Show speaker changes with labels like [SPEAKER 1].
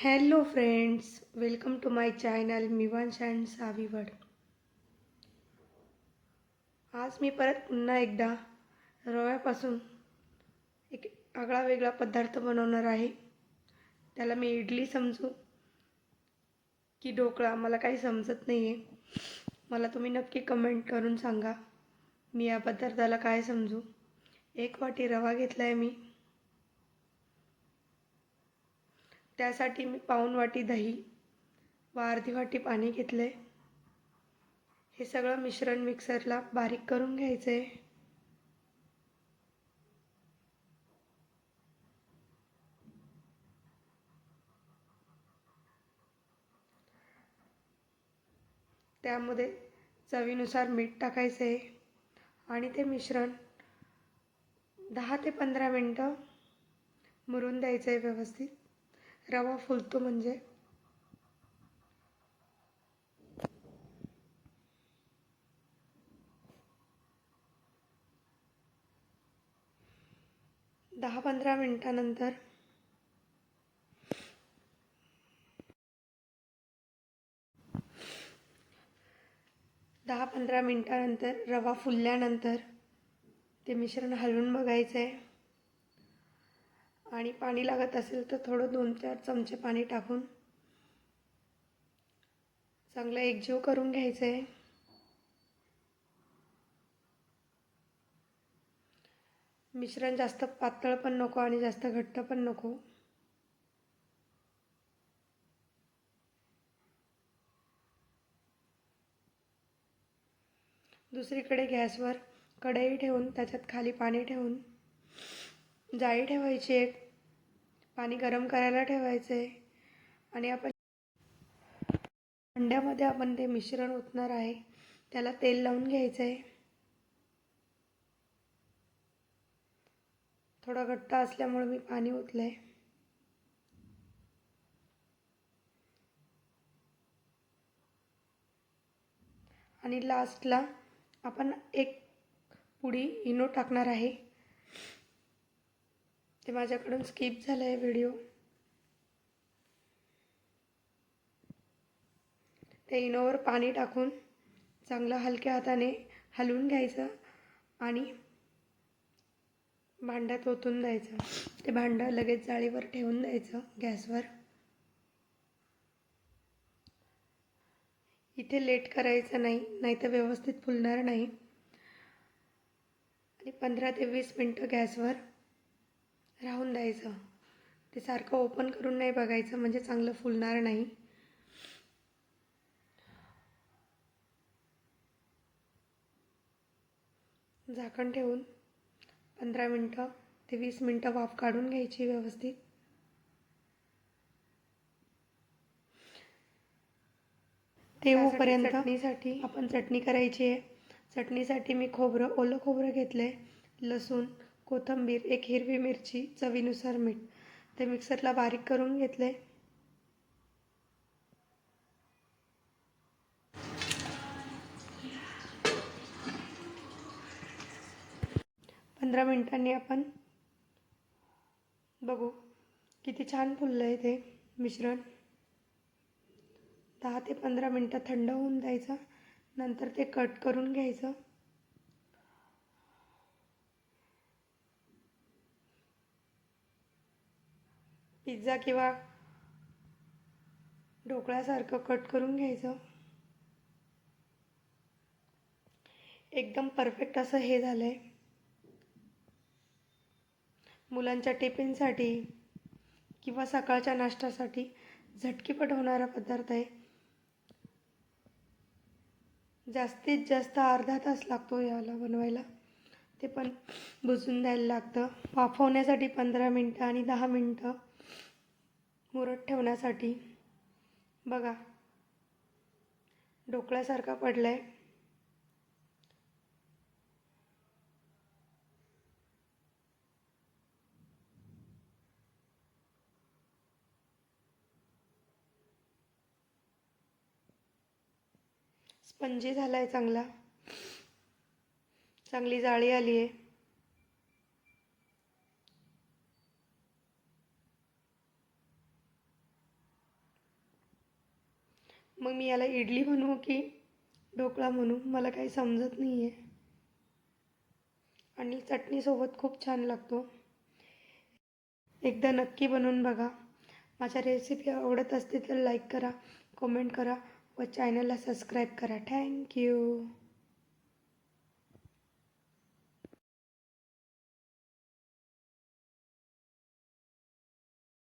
[SPEAKER 1] Hello friends, welcome to my channel Mivansh and सावीवड. आज मी परत पुन्हा एकदा रव्यापासून एक आगळा वेगळा पदार्थ बनवणार आहे. त्याला मी इडली समजू की ढोकळा मला काही समजत नाही आहे. मला तुम्ही नक्की कमेंट करून सांगा मी या पदार्थाला काय समजू. 1 वाटी रवा घेतला आहे मी. त्यासाठी मी पाऊण वाटी दही व अर्धी वाटी पाणी घेतले. हे सगळं मिश्रण मिक्सरला बारीक करून घ्यायचं आहे. त्यामध्ये चवीनुसार मीठ टाकायचं आहे आणि ते मिश्रण 10 ते 15 मिनटं मुरून द्यायचं आहे व्यवस्थित. रवा फुलतो म्हणजे 10-15 मिनटानंतर 10-15 मिनटानंतर रवा फुलल्यानंतर ते मिश्रण हलवून बघायचं आहे आणि पाणी लागत असेल तर थोडं 2-4 चमचे पाणी टाकून चांगलं एकजीव करून घ्यायचं आहे. मिश्रण जास्त पातळ पण नको आणि जास्त घट्ट पण नको. दुसरीकडे गॅसवर कढई ठेवून त्याच्यात खाली पाणी ठेवून जाळी ठेवायची एक. पाणी गरम करायला ठेवायचं आहे आणि भांड्यामध्ये आपण ते मिश्रण ओतणार आहे. त्याला तेल लावून घ्यायचं आहे. थोडा घट्ट असल्यामुळे मी पाणी ओतलं आहे. आणि लास्टला आपण एक पुडी इनो टाकणार आहे. ते माझ्याकडून स्किप झालं आहे व्हिडिओ. ते इनोवर पाणी टाकून चांगलं हलक्या हाताने हलवून घ्यायचं आणि भांड्यात ओतून द्यायचं. ते भांडं लगेच जाळीवर ठेवून द्यायचं गॅसवर. इथे लेट करायचं नाही, नाहीतर व्यवस्थित फुलणार नाही. आणि 15 ते 20 मिनटं गॅसवर राहून द्यायचं. ते सारखं ओपन करून नाही बघायचं, म्हणजे चांगलं फुलणार नाही. झाकण ठेवून 15 मिनटं ते 20 मिनटं वाफ काढून घ्यायची व्यवस्थित. ते होईपर्यंत चटणीसाठी आपण चटणी करायची आहे. चटणीसाठी मी ओलं खोबरं घेतलं आहे, लसूण, कोथिंबीर, एक हिरवी मिरची, चवीनुसार मीठ. ते मिक्सरला बारीक करून घेतले. 15 मिनिटांनी आपण बघू किती छान फुललं आहे ते मिश्रण. 10 ते 15 मिनटं थंड होऊन द्यायचं. नंतर ते कट करून घ्यायचं. पिझ्झा किंवा ढोकळ्यासारखं कट करून घ्यायचं. एकदम परफेक्ट असं हे झालं आहे. मुलांच्या टिफिनसाठी किंवा सकाळच्या नाश्त्यासाठी झटकीपट होणारा पदार्थ आहे. जास्तीत जास्त अर्धा तास लागतो याला बनवायला. ते पण भुजून द्यायला लागतं. वाफवण्यासाठी 15 मिनटं आणि 10 मिनटं मुरत ठेवण्यासाठी. बघा ढोकळ्यासारखा पडला आहे. स्पंजी झाला आहे चांगला. चांगली जाळी आली आहे. मग मी याला इडली बनवू की ढोकळा म्हणू मला काही समजत नाही आहे. आणि चटणीसोबत खूप छान लागतो. एकदा नक्की बनवून बघा. माझ्या रेसिपी आवडत असतील तर लाईक करा, कमेंट करा व चॅनलला सबस्क्राईब करा. थँक्यू.